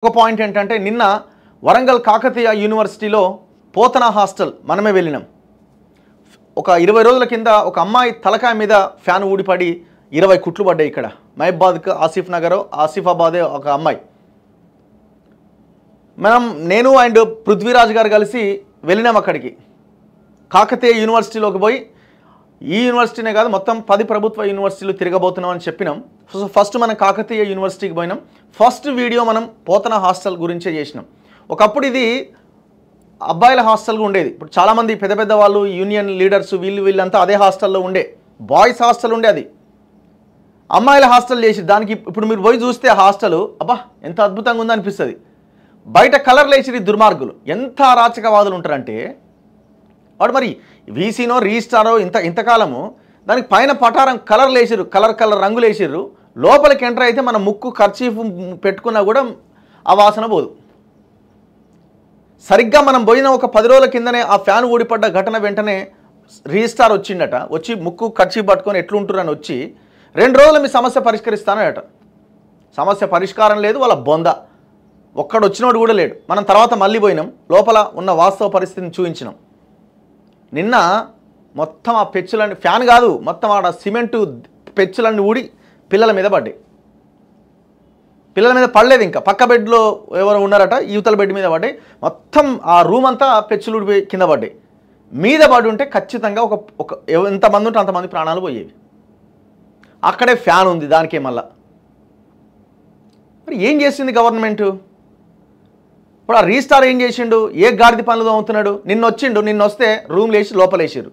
ఒక పాయింట్ ఏంటంటే నిన్న వరంగల్ కాకతీయ యూనివర్సిటీలో పోతన హాస్టల్ మనమే వెళ్ళినాం. ఒక 20 రోజుల కింద ఒక అమ్మాయి తలకాయ మీద ఫ్యాన్ ఊడిపడి 20 కుట్లు పడ్డాయి. ఇక్కడ మహబాద్కు ఆసిఫ్ నగర్ ఆసిఫాబాదే ఒక అమ్మాయి. నేను అండ్ పృథ్వీరాజ్ గారు కలిసి వెళ్ళినాం అక్కడికి. కాకతీయ యూనివర్సిటీలోకి పోయి ఈ యూనివర్సిటీనే కాదు మొత్తం 10 ప్రభుత్వ యూనివర్సిటీలు తిరగబోతున్నాం అని చెప్పినాం. ఫస్ట్ మనం కాకతీయ యూనివర్సిటీకి పోయినాం. ఫస్ట్ వీడియో మనం పోతన హాస్టల్ గురించే చేసినాం. ఒకప్పుడు ఇది అబ్బాయిల హాస్టల్గా ఉండేది. ఇప్పుడు చాలామంది పెద్ద పెద్ద వాళ్ళు యూనియన్ లీడర్స్ వీళ్ళంతా అదే హాస్టల్లో ఉండే. బాయ్స్ హాస్టల్ ఉండే, అది అమ్మాయిల హాస్టల్ చేసి దానికి ఇప్పుడు మీరు పోయి చూస్తే ఆ హాస్టల్ అబ్బా ఎంత అద్భుతంగా ఉందనిపిస్తుంది. బయట కలర్లు వేసి దుర్మార్గులు ఎంత అరాచకవాదులు ఉంటారంటే వాడు మరి వీసీనో రిజిస్టారో ఇంతకాలము దానికి పైన పటారం కలర్లు వేసిర్రు, కలర్ రంగులు వేసిర్రు. లోపలికి ఎంటర్ అయితే మన ముక్కు కర్చీఫ్ పెట్టుకున్నా కూడా ఆ వాసన పోదు. సరిగ్గా మనం పోయిన ఒక 10 రోజుల కిందనే ఆ ఫ్యాన్ ఊడిపడ్డ ఘటన వెంటనే రిజిస్టార్ వచ్చిండట. వచ్చి ముక్కు కర్చీఫ్ పట్టుకొని ఎట్లుంటారని వచ్చి 2 రోజులు మీ సమస్య పరిష్కరిస్తానట. సమస్య పరిష్కారం లేదు, వాళ్ళ బొంద ఒక్కడు వచ్చినోడు కూడా లేడు. మనం తర్వాత మళ్ళీ పోయినాం, లోపల ఉన్న వాస్తవ పరిస్థితిని చూపించినాం. నిన్న మొత్తం ఆ పెచ్చులన్నీ ఫ్యాన్ కాదు మొత్తం ఆడ సిమెంటు పెచ్చులన్నీ ఊడి పిల్లల మీద పడ్డాయి. పిల్లల మీద పడలేదు, ఇంకా పక్క బెడ్లో ఎవరు ఉన్నారట, యువతల బెడ్ మీద పడ్డాయి. మొత్తం ఆ రూమ్ అంతా పెచ్చులు ఊడిపోయి కింద పడ్డాయి. మీద పడి ఉంటే ఖచ్చితంగా ఒక ఎంతమంది ఉంటే అంతమంది ప్రాణాలు పోయేవి. అక్కడే ఫ్యాన్ ఉంది దానికే. మళ్ళా మరి ఏం చేసింది గవర్నమెంట్? ఇప్పుడు ఆ రిజిస్టార్ ఏం చేసిండు? ఏ గాడిది పనులు అవుతున్నాడు? నిన్న వస్తే రూమ్ లేచి లోపలేసారు.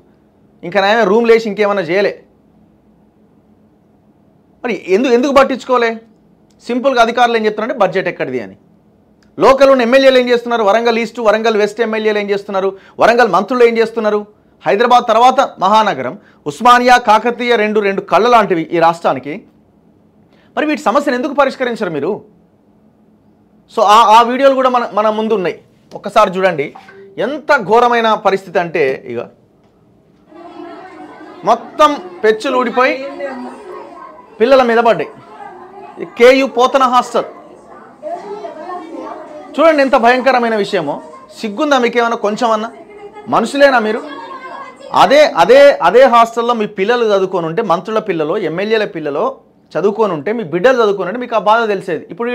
ఇంకా నాయన రూమ్ లేచి ఇంకేమైనా చేయలే. మరి ఎందుకు పట్టించుకోలే? సింపుల్గా అధికారులు ఏం చెప్తున్నారంటే బడ్జెట్ ఎక్కడిది అని. లోకల్ ఉన్న ఎమ్మెల్యేలు ఏం చేస్తున్నారు? వరంగల్ ఈస్ట్ వరంగల్ వెస్ట్ ఎమ్మెల్యేలు ఏం చేస్తున్నారు? వరంగల్ మంత్రులు ఏం చేస్తున్నారు? హైదరాబాద్ తర్వాత మహానగరం, ఉస్మానియా కాకతీయ రెండు కళ్ళ లాంటివి ఈ రాష్ట్రానికి. మరి వీటి సమస్యను ఎందుకు పరిష్కరించరు మీరు? సో ఆ వీడియోలు కూడా మన ముందు ఉన్నాయి, ఒక్కసారి చూడండి. ఎంత ఘోరమైన పరిస్థితి అంటే ఇక మొత్తం పెచ్చులు ఊడిపోయి పిల్లల మీద పడ్డాయి. కేయు పోతన హాస్టల్ చూడండి ఎంత భయంకరమైన విషయమో. సిగ్గుందా మీకేమన్నా కొంచెం అన్నా? మనుషులేనా మీరు? అదే హాస్టల్లో మీ పిల్లలు చదువుకొని ఉంటే, మంత్రుల పిల్లలు ఎమ్మెల్యేల పిల్లలు చదువుకొని ఉంటే, మీ బిడ్డలు చదువుకొని ఉంటే మీకు ఆ బాధ తెలిసేది. ఇప్పుడు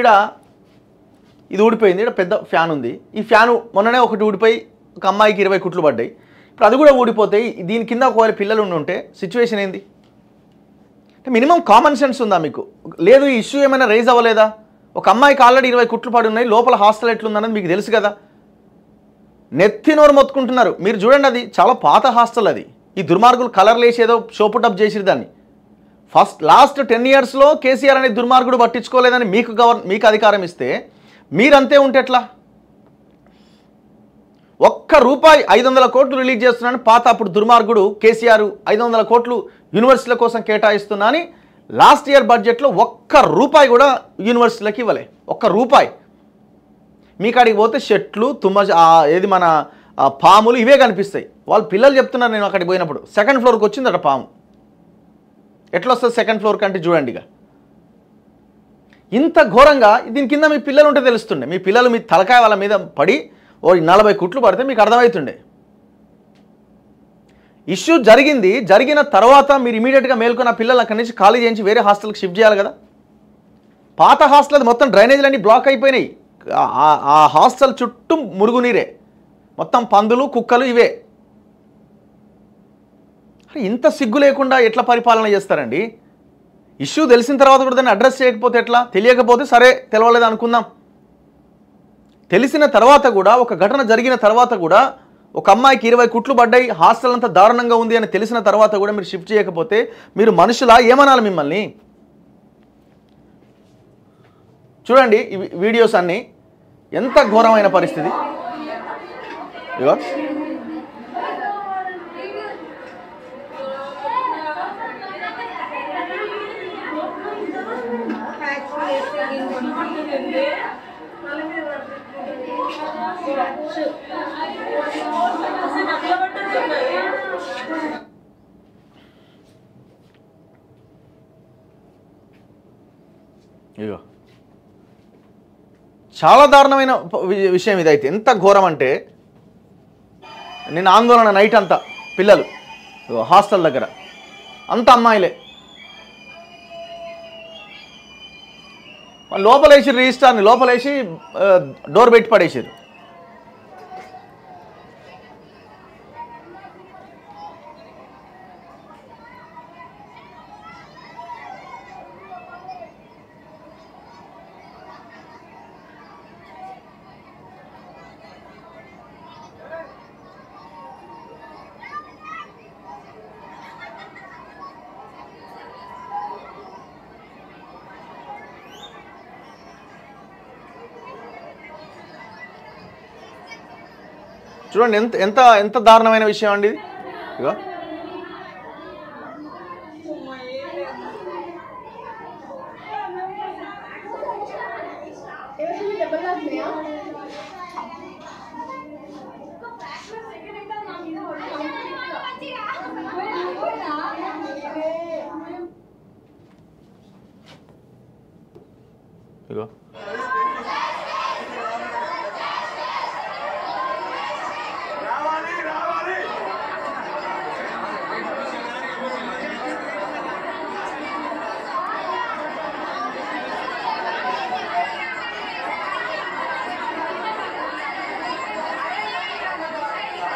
ఇది ఊడిపోయింది, ఇక్కడ పెద్ద ఫ్యాన్ ఉంది. ఈ ఫ్యాను మొన్ననే ఒకటి ఊడిపోయి ఒక అమ్మాయికి 20 కుట్లు పడ్డాయి. ఇప్పుడు అది కూడా ఊడిపోతాయి. దీని కింద ఒకవేళ పిల్లలు ఉంటే సిచ్యువేషన్ ఏంది? అంటే మినిమం కామన్ సెన్స్ ఉందా మీకు? లేదు, ఈ ఇష్యూ ఏమైనా రైజ్ అవ్వలేదా? ఒక అమ్మాయికి ఆల్రెడీ 20 కుట్లు పడి ఉన్నాయి, లోపల హాస్టల్ ఎట్లుందన్నది మీకు తెలుసు కదా. నెత్తి నోరు మొత్తుకుంటున్నారు మీరు. చూడండి, అది చాలా పాత హాస్టల్. అది ఈ దుర్మార్గులు కలర్లు వేసి ఏదో షోపుటప్ చేసిరు దాన్ని. లాస్ట్ 10 ఇయర్స్లో కేసీఆర్ అనే దుర్మార్గుడు పట్టించుకోలేదని మీకు అధికారం ఇస్తే మీరంతే ఉంటే ఎట్లా? ₹1 500 కోట్లు రిలీజ్ చేస్తున్నాను. పాత అప్పుడు దుర్మార్గుడు కేసీఆర్ 500 కోట్లు యూనివర్సిటీల కోసం కేటాయిస్తున్నా అని లాస్ట్ ఇయర్ బడ్జెట్లో ₹1 కూడా యూనివర్సిటీలకు ఇవ్వలే. ₹1. మీకు అడిగి పోతే చెట్లు ఏది మన పాములు ఇవే కనిపిస్తాయి. వాళ్ళ పిల్లలు చెప్తున్నారు, నేను అక్కడికి పోయినప్పుడు 2nd ఫ్లోర్కి వచ్చిందట పాము. ఎట్లా వస్తుంది 2nd ఫ్లోర్ కంటే? చూడండి, ఇక ఇంత ఘోరంగా. దీని కింద మీ పిల్లలు ఉంటే తెలుస్తుండే. మీ పిల్లలు మీ తలకాయ వాళ్ళ మీద పడి 40 కుట్లు పడితే మీకు అర్థమవుతుండే. ఇష్యూ జరిగిన తర్వాత మీరు ఇమీడియట్గా మేల్కొని ఆ పిల్లలు అక్కడి నుంచి ఖాళీ చేయించి వేరే హాస్టల్కి షిఫ్ట్ చేయాలి కదా. పాత హాస్టల్ అది మొత్తం డ్రైనేజీలన్నీ బ్లాక్ అయిపోయినాయి. ఆ హాస్టల్ చుట్టూ మురుగునీరే, మొత్తం పందులు కుక్కలు ఇవే. ఇంత సిగ్గు లేకుండా ఎట్లా పరిపాలన చేస్తారండి? ఇష్యూ తెలిసిన తర్వాత కూడా దాన్ని అడ్రస్ చేయకపోతే ఎట్లా? తెలియకపోతే సరే తెలవలేదు అనుకుందాం. తెలిసిన తర్వాత కూడా, ఒక ఘటన జరిగిన తర్వాత కూడా, ఒక అమ్మాయికి 20 కుట్లు పడ్డాయి, హాస్టల్ అంతా దారుణంగా ఉంది అని తెలిసిన తర్వాత కూడా మీరు షిఫ్ట్ చేయకపోతే మీరు మనుషులా? ఏమనాలి మిమ్మల్ని? చూడండి ఈ వీడియోస్ అన్నీ, ఎంత ఘోరమైన పరిస్థితి. ఇగో చాలా దారుణమైన విషయం ఇదైతే. ఎంత ఘోరం అంటే నేను ఆందోళన నైట్ అంతా పిల్లలు హాస్టల్ దగ్గర అంత అమ్మాయిలే లోపలేసి రిజిస్టార్ని లోపలేసి డోర్ పెట్టి పడేసారు. చూడండి ఎంత ఎంత ఎంత దారుణమైన విషయం అండి ఇది. ఇగో ఇగో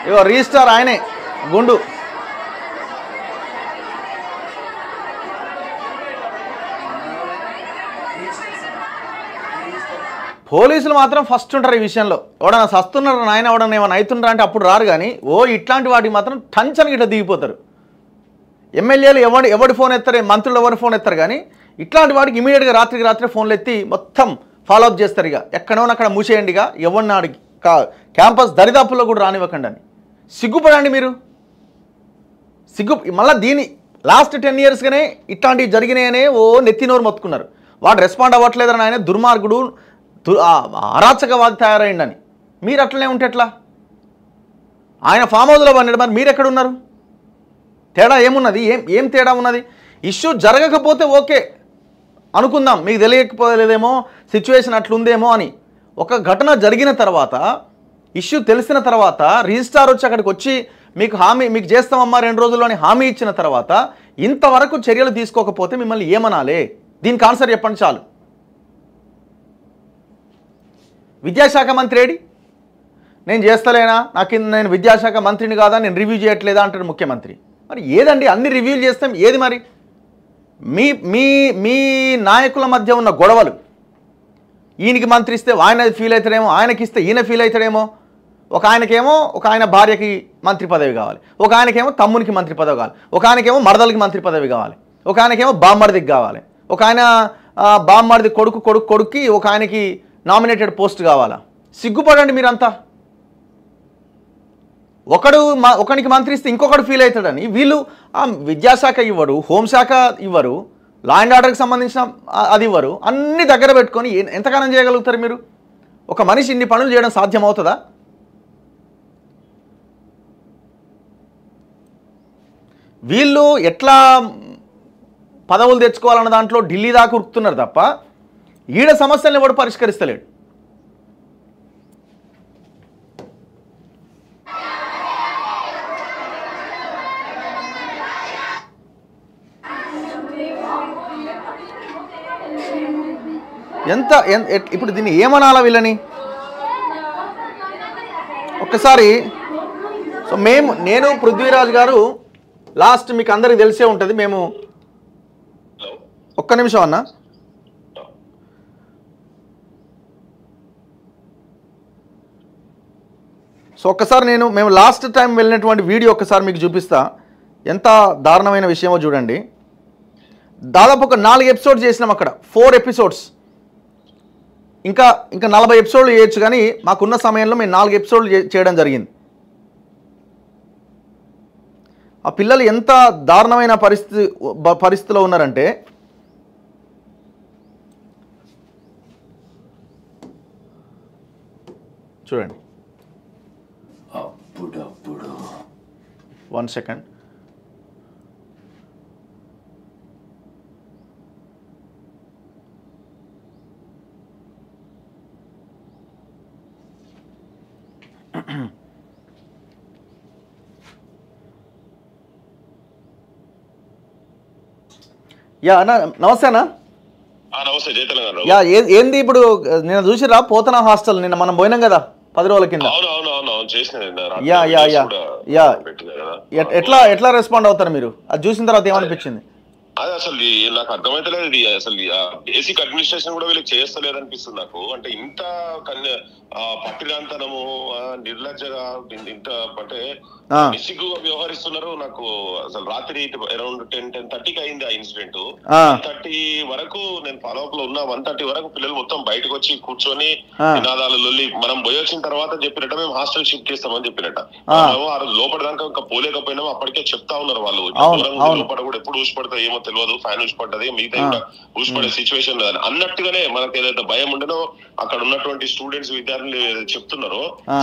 ఇగో రిజిస్టార్ ఆయనే గుండు. పోలీసులు మాత్రం ఫస్ట్ ఉంటారు ఈ విషయంలో. ఎవడన్నా సస్తున్నారు నాయన ఎవడన్నా ఏమైనా అవుతుండ్రా అంటే అప్పుడు రారు, కానీ ఇట్లాంటి వాటికి మాత్రం టంచని గిట్ట దిగిపోతారు. ఎమ్మెల్యేలు ఎవడి ఫోన్ ఎత్తారు, మంత్రులు ఎవరి ఫోన్ ఎత్తారు, కానీ ఇట్లాంటి వాడికి ఇమీడియట్గా రాత్రికి రాత్రి ఫోన్లు ఎత్తి మొత్తం ఫాలోఅప్ చేస్తారు. ఇక ఎక్కడోనో అక్కడ మూసేయండి, ఇక ఎవరిని ఆడికి క్యాంపస్ దరిదాపుల్లో కూడా రానివ్వకండి అని. సిగ్గుపడండి మీరు. మళ్ళీ దీని లాస్ట్ 10 yearsగానే ఇట్లాంటివి జరిగినాయనే నెత్తినోరు మొత్తుకున్నారు. వాడు రెస్పాండ్ అవ్వట్లేదని ఆయన దుర్మార్గుడు అరాచకవాది తయారైండని. మీరు అట్లనే ఉంటే ఎట్లా? ఆయన ఫామ్ హౌస్లో పన్నాడు, మరి మీరు ఎక్కడున్నారు? తేడా ఏమున్నది? ఏం తేడా ఉన్నది? ఇష్యూ జరగకపోతే ఓకే అనుకుందాం, మీకు తెలియకపోలేదేమో, సిచ్యువేషన్ అట్లుందేమో అని. ఒక ఘటన జరిగిన తర్వాత, ఇష్యూ తెలిసిన తర్వాత రిజిస్ట్రార్ వచ్చి అక్కడికి వచ్చి మీకు చేస్తామమ్మా 2 రోజుల్లోని హామీ ఇచ్చిన తర్వాత ఇంతవరకు చర్యలు తీసుకోకపోతే మిమ్మల్ని ఏమనాలి? దీనికి ఆన్సర్ చెప్పండి చాలు. విద్యాశాఖ మంత్రి ఏడి? నేను చేస్తలేనా, నేను విద్యాశాఖ మంత్రిని కాదా, నేను రివ్యూ చేయట్లేదా అంటాడు ముఖ్యమంత్రి. మరి ఏదండి అన్ని రివ్యూలు చేస్తాం ఏది? మరి మీ మీ మీ నాయకుల మధ్య ఉన్న గొడవలు, ఈయనకి మంత్రి ఇస్తే ఆయన ఫీల్ అవుతాడేమో, ఆయనకి ఇస్తే ఈయన ఫీల్ అవుతాడేమో. ఒక ఆయన భార్యకి మంత్రి పదవి కావాలి, ఒక ఆయనకేమో తమ్మునికి మంత్రి పదవి కావాలి, ఒక ఆయనకేమో మరదలకి మంత్రి పదవి కావాలి, ఒక ఆయనకేమో బామ్మర్దికి కావాలి, ఒక ఆయన బామ్మర్ది కొడుక్కి ఒక ఆయనకి నామినేటెడ్ పోస్ట్ కావాలా? సిగ్గుపడండి మీరంతా. ఒకనికి మంత్రి ఇస్తే ఇంకొకడు ఫీల్ అవుతాడని వీళ్ళు విద్యాశాఖ ఇవ్వరు, హోంశాఖ ఇవ్వరు, లా అండ్ ఆర్డర్కి సంబంధించిన అది ఇవ్వరు, అన్ని దగ్గర పెట్టుకొని ఎంతకాలం చేయగలుగుతారు మీరు? ఒక మనిషి ఇన్ని పనులు చేయడం సాధ్యమవుతుందా? వీళ్ళు ఎట్లా పదవులు తెచ్చుకోవాలన్న దాంట్లో ఢిల్లీ దాకా ఉరుకుతున్నారు తప్ప ఈడ సమస్యలను ఎవడు పరిష్కరిస్తలేడు. ఇప్పుడు దీన్ని ఏమనాలా వీళ్ళని? ఒక్కసారి నేను పృథ్వీరాజ్ గారు లాస్ట్ మీకు అందరికి తెలిసే ఉంటుంది, మేము ఒక్క నిమిషం అన్న. సో ఒక్కసారి మేము లాస్ట్ టైం వెళ్ళినటువంటి వీడియో ఒక్కసారి మీకు చూపిస్తా, ఎంత దారుణమైన విషయమో చూడండి. దాదాపు ఒక 4 ఎపిసోడ్స్ చేసినాం అక్కడ, 4 ఎపిసోడ్స్. ఇంకా 40 ఎపిసోడ్లు చేయొచ్చు, కానీ మాకున్న సమయంలో మేము 4 ఎపిసోడ్లు చేయడం జరిగింది. ఆ పిల్లలు ఎంత దారుణమైన పరిస్థితిలో ఉన్నారంటే, చూడండి. 1 సెకండ్. యా అన్న నమస్తే అన్న. నమస్తే జై తెలంగాణ. యా ఏంది ఇప్పుడు నేను చూసిరా పోతన హాస్టల్ నిన్న మనం పోయినాం కదా 10 రోజుల కింద. యా యా యా యా ఎట్లా రెస్పాండ్ అవుతారు మీరు? అది చూసిన తర్వాత ఏమనిపించింది? అది అసలు నాకు అర్థమైతలేదు. ఇది అసలు బేసిక్ అడ్మినిస్ట్రేషన్ కూడా వీళ్ళకి చేస్తలేదు అనిపిస్తుంది నాకు. అంటే ఇంత పట్టిరాంతనము నిర్లజ్జగా ఇంత అంటే నిస్సిగ్గుగా వ్యవహరిస్తున్నారు. నాకు అసలు రాత్రి అరౌండ్ 10:30కి అయింది ఆ ఇన్సిడెంట్. 1:30 వరకు నేను ఫాలో అప్ లో ఉన్నా. 1:30 వరకు పిల్లలు మొత్తం బయటకు వచ్చి కూర్చొని నినాదాలు లొల్లి. మనం పోయి వచ్చిన తర్వాత చెప్పినట్ట మేము హాస్టల్ షిఫ్ట్ చేస్తామని చెప్పినట్ట. ఆ రోజు లోపల దాకా ఇంకా పోలేకపోయినాము. అప్పటికే చెప్తా ఉన్నారు వాళ్ళు. లోపల కూడా ఎప్పుడు ఊసిపడతా ఏమో తెలియదు, ఫ్యాన్ ఊసిపడ్డది, మిగతా ఇంకా ఊసిపడే సిచ్యువేషన్ లేదని అన్నట్టుగానే మనకి ఏదైతే భయం ఉండదో అక్కడ ఉన్నటువంటి స్టూడెంట్స్ విద్యార్థులు చెప్తున్నారో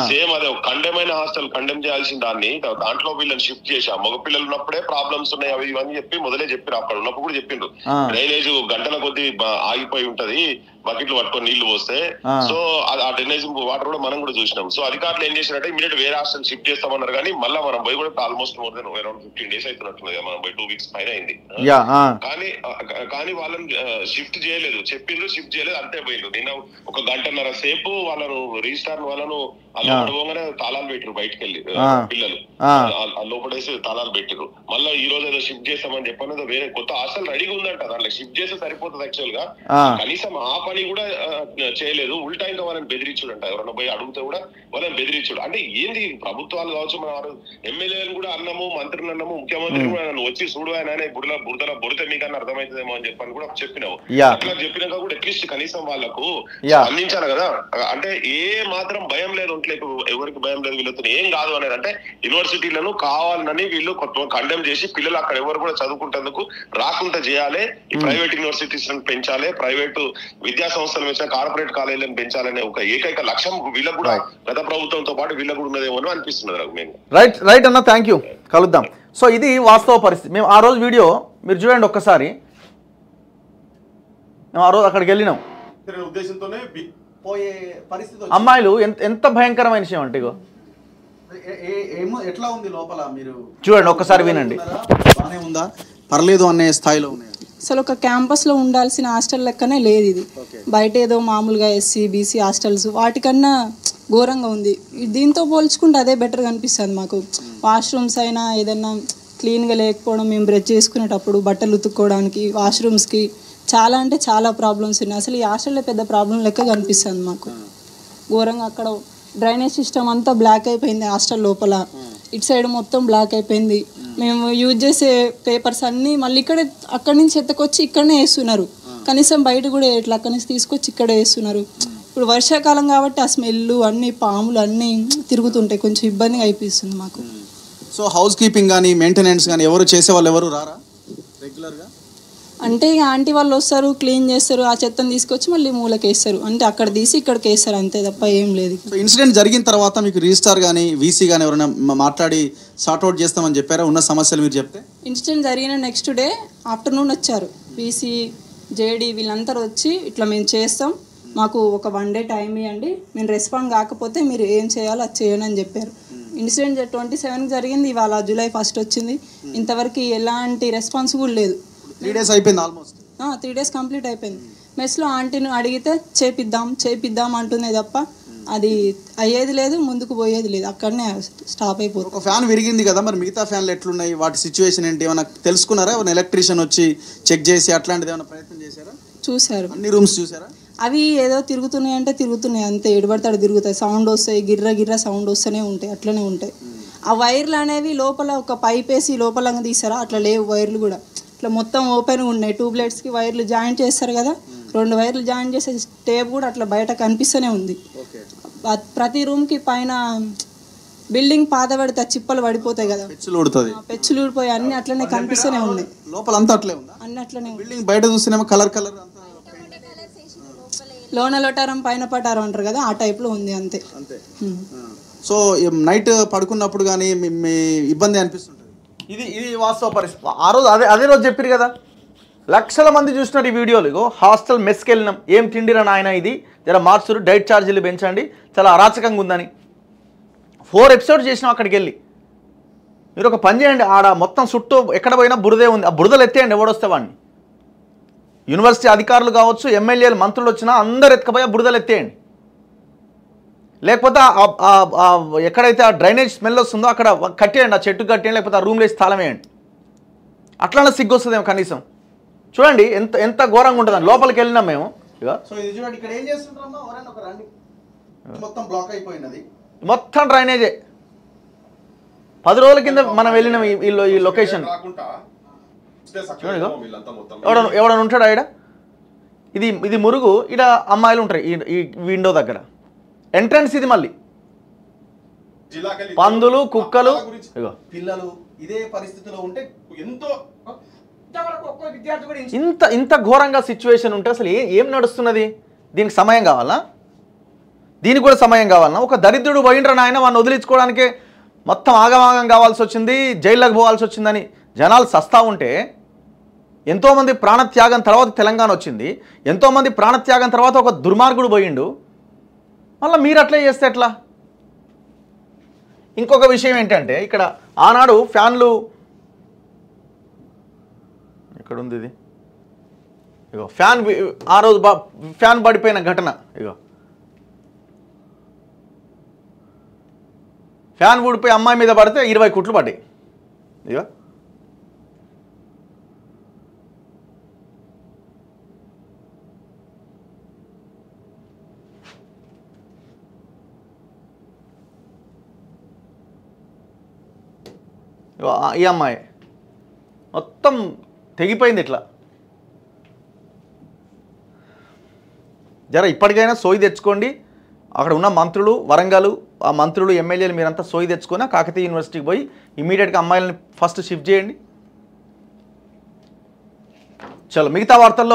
సేమ్ అదే కండెమైన హాస్టల్ కండెమ్ చేయాల్సిన దాన్ని దాంట్లో వీళ్ళని షిఫ్ట్ చేశా. మగ పిల్లలు ఉన్నప్పుడే ప్రాబ్లమ్స్ ఉన్నాయి అవి ఇవన్నీ చెప్పి మొదలే చెప్పారు. అక్కడ ఉన్నప్పుడు కూడా చెప్పిండ్రు డ్రైనేజ్ గంటల కొద్దీ ఆగిపోయి ఉంటది, బకెట్లు పట్టుకొని నీళ్లు పోస్తే. సో ఆ డ్రైనేజ్ వాటర్ కూడా మనం కూడా చూసినాం. సో అధికారులు ఏం చేసినట్టే ఇమీడియట్ వేరే హాస్టల్ షిఫ్ట్ చేస్తామన్నారు. కానీ మళ్ళీ మనం పోయి కూడా almost more than around 15 days అవుతున్నట్టుంది. మనం పోయి 2 weeks పైన అయింది. కానీ వాళ్ళని షిఫ్ట్ చేయలేదు. చెప్పిండ్రు షిఫ్ట్ చేయలేదు, అంతే పోయిండ్రు. నిన్న 1 గంటన్నర సేపు వాళ్ళను రిజిస్టార్ వాళ్ళను లోపడగానే తాళాలు పెట్టిరు బయటకు వెళ్ళి పిల్లలు లోపడేసి తాళాలు పెట్టిరు. మళ్ళీ ఈ రోజు ఏదో షిఫ్ట్ చేస్తామని చెప్పాను. వేరే కొత్త హాస్టల్ రెడీగా ఉందంట. దాంట్లో షిఫ్ట్ చేస్తే సరిపోతుంది యాక్చువల్ గా. కనీసం ఆ పని కూడా చేయలేదు. ఉల్టా ఇంకా వాళ్ళని బెదిరించుడు అంట. ఎవరైనా పోయి అడిగితే కూడా వాళ్ళని బెదిరించుడు. అంటే ఏంది ప్రభుత్వాలు కావచ్చు, మన ఎమ్మెల్యేలు కూడా అన్నము, మంత్రులు అన్నము, ముఖ్యమంత్రి కూడా వచ్చి చూడు ఆయన బురద మీకన్నా అర్థమవుతుందేమో అని చెప్పని కూడా చెప్పినావు. అట్లా చెప్పినాక కూడా అట్లీస్ట్ కనీసం వాళ్ళకు అందించాలి కదా. అంటే ఏ మాత్రం భయం లేదు, ఒంట్లేకు ఎవరికి భయం లేదు. వీళ్ళతో ఏం కాదు అనేది. అంటే యూనివర్సిటీలను కావాలని వీళ్ళు కండెమ్ చేసి పిల్లలు అక్కడ ఎవరు కూడా చదువుకుంటేందుకు రాకుండా చేయాలి. ఈ ప్రైవేట్ యూనివర్సిటీస్ పెంచాలి, ప్రైవేటు విద్యా సంస్థలు పెంచాలి, కార్పొరేట్ కాలేజీలను పెంచాలనే ఒక ఏకైక లక్ష్యం వీళ్ళకు కూడా గత ప్రభుత్వంతో పాటు వీళ్ళకు కూడా ఉన్నదేమో అనిపిస్తుంది నాకు. మేము రైట్ అన్న, థ్యాంక్ యూ, కలుద్దాం. సో ఇది వాస్తవ పరిస్థితి. మేము ఆ రోజు వీడియో మీరు చూడండి ఒక్కసారి. మేము ఆ రోజు అక్కడికి వెళ్ళినాం. ఉద్దేశంతోనే పోయే పరిస్థితి అమ్మాయిలు ఎంత భయంకరమైన విషయం అంటే ఎట్లా ఉంది లోపల మీరు చూడండి ఒక్కసారి వినండి. బానే ఉందా, పర్లేదు అనే స్థాయిలో ఉన్నాయి. అసలు ఒక క్యాంపస్లో ఉండాల్సిన హాస్టల్ లెక్కనే లేదు ఇది. బయట ఏదో మామూలుగా ఎస్సీ బీసీ హాస్టల్స్ వాటికన్నా ఘోరంగా ఉంది. దీంతో పోల్చుకుంటే అదే బెటర్గా అనిపిస్తుంది మాకు. వాష్రూమ్స్ అయినా ఏదైనా క్లీన్గా లేకపోవడం, మేము బ్రష్ చేసుకునేటప్పుడు బట్టలు ఉతుక్కోవడానికి వాష్రూమ్స్కి చాలా అంటే చాలా ప్రాబ్లమ్స్ ఉన్నాయి. అసలు ఈ హాస్టల్లో పెద్ద ప్రాబ్లం లెక్క కనిపిస్తుంది మాకు ఘోరంగా. అక్కడ డ్రైనేజ్ సిస్టమ్ అంతా బ్లాక్ అయిపోయింది హాస్టల్ లోపల. ఇటు సైడ్ మొత్తం బ్లాక్ అయిపోయింది. మేము యూజ్ చేసే పేపర్స్ అన్నీ మళ్ళీ అక్కడి నుంచి ఎత్తకొచ్చి ఇక్కడనే వేస్తున్నారు. కనీసం బయట కూడా ఇట్లా అక్కడి నుంచి తీసుకొచ్చి ఇక్కడే వేస్తున్నారు. ఇప్పుడు వర్షాకాలం కాబట్టి ఆ స్మెల్ అన్నీ పాములు అన్నీ తిరుగుతుంటాయి. కొంచెం ఇబ్బందిగా అయిపిస్తుంది మాకు. సో హౌస్ కీపింగ్ కానీ మెయింటెనెన్స్ కానీ ఎవరు చేసే వాళ్ళు ఎవరు రారా రెగ్యులర్గా? అంటే ఇక ఆంటీ వాళ్ళు వస్తారు, క్లీన్ చేస్తారు, ఆ చెత్తను తీసుకొచ్చి మళ్ళీ మూలకి వేస్తారు. అంటే అక్కడ తీసి ఇక్కడికి వేస్తారు అంతే తప్ప ఏం లేదు. సో ఇన్సిడెంట్ జరిగిన తర్వాత మీకు రిజిస్టార్ కానీ వీసీ కానీ ఎవరైనా మాట్లాడి సార్ట్అవుట్ చేస్తామని చెప్పారా ఉన్న సమస్యలు మీరు చెప్తే? ఇన్సిడెంట్ జరిగిన నెక్స్ట్ డే ఆఫ్టర్నూన్ వచ్చారు వీసీ, జేడీ వీళ్ళందరూ వచ్చి ఇట్లా మేము చేస్తాం, మాకు ఒక 1 day టైం ఇవ్వండి, మేము రెస్పాండ్ కాకపోతే మీరు ఏం చేయాలో అది చేయను అని చెప్పారు. ఇన్సిడెంట్ 27 జరిగింది, ఇవాళ July 1 వచ్చింది. ఇంతవరకు ఎలాంటి రెస్పాన్స్ కూడా లేదు. 3 days అయిపోయింది ఆల్మోస్ట్. 3 days కంప్లీట్ అయిపోయింది. మెస్లో ఆంటీని అడిగితే చేపిద్దాం అంటుంది తప్ప అది అయ్యేది లేదు, ముందుకు పోయేది లేదు, అక్కడనే స్టాప్ అయిపోతుంది. ఒక ఫ్యాన్ విరిగింది కదా, మరి మిగతా ఫ్యాన్లు ఎట్లున్నాయి, వాటి సిచ్యువేషన్ ఏంటి ఏమైనా తెలుసుకున్నారా? ఏమైనా ఎలక్ట్రీషియన్ వచ్చి చెక్ చేసి అట్లాంటిది ఏమైనా ప్రయత్నం చేశారా? చూశారు, అన్ని రూమ్స్ చూసారా? అవి ఏదో తిరుగుతున్నాయి అంటే తిరుగుతున్నాయి అంతే, ఎడబడతాడు తిరుగుతాయి, సౌండ్ వస్తాయి, గిర్ర సౌండ్ వస్తూనే ఉంటాయి, అట్లనే ఉంటాయి. ఆ వైర్లు అనేవి లోపల ఒక పైప్ వేసి లోపల తీసారా, అట్లా లేవు వైర్లు కూడా, ఇట్లా మొత్తం ఓపెన్గా ఉన్నాయి. ట్యూబ్లైట్స్కి వైర్లు జాయింట్ చేస్తారు కదా, 2 వైర్లు జాయింట్ చేసే టేప్ కూడా అట్లా బయట కనిపిస్తూనే ఉంది. ప్రతి రూమ్కి పైన బిల్డింగ్ పాత పడితే చిప్పలు పడిపోతాయి కదా, పెచ్చులు ఊడిపోయి అన్ని అట్లనే కనిపిస్తూనే ఉన్నాయి. లోపల అంతా అట్లే ఉంది, అన్ని అట్లనే. బిల్డింగ్ బయట చూస్తేనేమో కలర్ లోన లోటారం పైన పటారం అంటారు కదా, ఆ టైప్లో ఉంది అంతే. సో నైట్ పడుకున్నప్పుడు కానీ మీ ఇబ్బంది అనిపిస్తుంటుంది? ఇది వాస్తవ పరిస్థితి. ఆ రోజు అదే రోజు చెప్పారు కదా, లక్షల మంది చూస్తున్నారు ఈ వీడియోలు. ఇగో హాస్టల్ మెస్కి వెళ్ళినాం, ఏం తిండిరా నాయన ఇది, జర మార్చురు, డైట్ ఛార్జీలు పెంచండి, చాలా అరాచకంగా ఉందని. 4 ఎపిసోడ్స్ చేసినాం అక్కడికి వెళ్ళి. మీరు ఒక పని చేయండి, ఆడ మొత్తం చుట్టూ ఎక్కడ పోయినా బురదే ఉంది, ఆ బురదలు ఎత్తేయండి ఎవడొస్తే వాడిని. యూనివర్సిటీ అధికారులు కావచ్చు, ఎమ్మెల్యేలు, మంత్రులు వచ్చినా అందరు ఎత్తుకపోయి బురదలు ఎత్తేయండి. లేకపోతే ఎక్కడైతే ఆ డ్రైనేజ్ స్మెల్ వస్తుందో అక్కడ కట్టేయండి, ఆ చెట్టు కట్టేయండి, లేకపోతే ఆ రూమ్లో వేసి తాళం వేయండి. అట్లా సిగ్గు వస్తుందేమో కనీసం. చూడండి ఎంత ఎంత ఘోరంగా ఉంటుందని. లోపలికి వెళ్ళినాం మేము. ఇక సో ఇది చూడండి, ఇక్కడ ఏం చేస్తుంటారమ్మా, ఎవరైనా ఒక రండి, మొత్తం బ్లాక్ అయిపోయినది, మొత్తం డ్రైనేజే. 10 రోజుల కింద మనం వెళ్ళినాం ఈ లొకేషన్. ఎవడన్నా ఉంటాడా ఈడ? ఇది మురుగు, ఈడ అమ్మాయిలు ఉంటారు ఈ విండో దగ్గర. ఎంట్రన్స్ ఇది, మళ్ళీ పందులు, కుక్కలు, పిల్లలు ఇదే పరిస్థితిలో ఉంటే ఎంతో ఇంత ఘోరంగా సిచ్యువేషన్ ఉంటే అసలు ఏం నడుస్తున్నది? దీనికి సమయం కావాలా? దీనికి కూడా సమయం కావాలన్నా? ఒక దరిద్రుడు పోయిండ్రా నాయన, వాడిని వదిలించుకోవడానికే మొత్తం ఆగమాగం కావాల్సి వచ్చింది, జైల్లోకి పోవాల్సి వచ్చిందని జనాలు సస్తా ఉంటే, ఎంతోమంది ప్రాణత్యాగం తర్వాత తెలంగాణ వచ్చింది, ఎంతోమంది ప్రాణత్యాగం తర్వాత ఒక దుర్మార్గుడు పోయిండు, మళ్ళీ మీరు అట్లే చేస్తే ఎట్లా? ఇంకొక విషయం ఏంటంటే, ఇక్కడ ఆనాడు ఫ్యాన్లు ఎక్కడుంది ఇది? ఇగో ఫ్యాన్, ఆ రోజు ఫ్యాన్ పడిపోయిన ఘటన. ఇగో ఫ్యాన్ ఊడిపోయి అమ్మాయి మీద పడితే 20 కుట్లు పడ్డాయి. ఇగో ఈ అమ్మాయి మొత్తం తెగిపోయింది ఇట్లా. జర ఇప్పటికైనా సోయి తెచ్చుకోండి. అక్కడ ఉన్న మంత్రులు, వరంగల్ ఆ మంత్రులు, ఎమ్మెల్యేలు మీరంతా సోయి తెచ్చుకొని కాకతీయ యూనివర్సిటీకి పోయి ఇమీడియట్గా అమ్మాయిలని ఫస్ట్ షిఫ్ట్ చేయండి. చలో మిగతా వార్తల్లో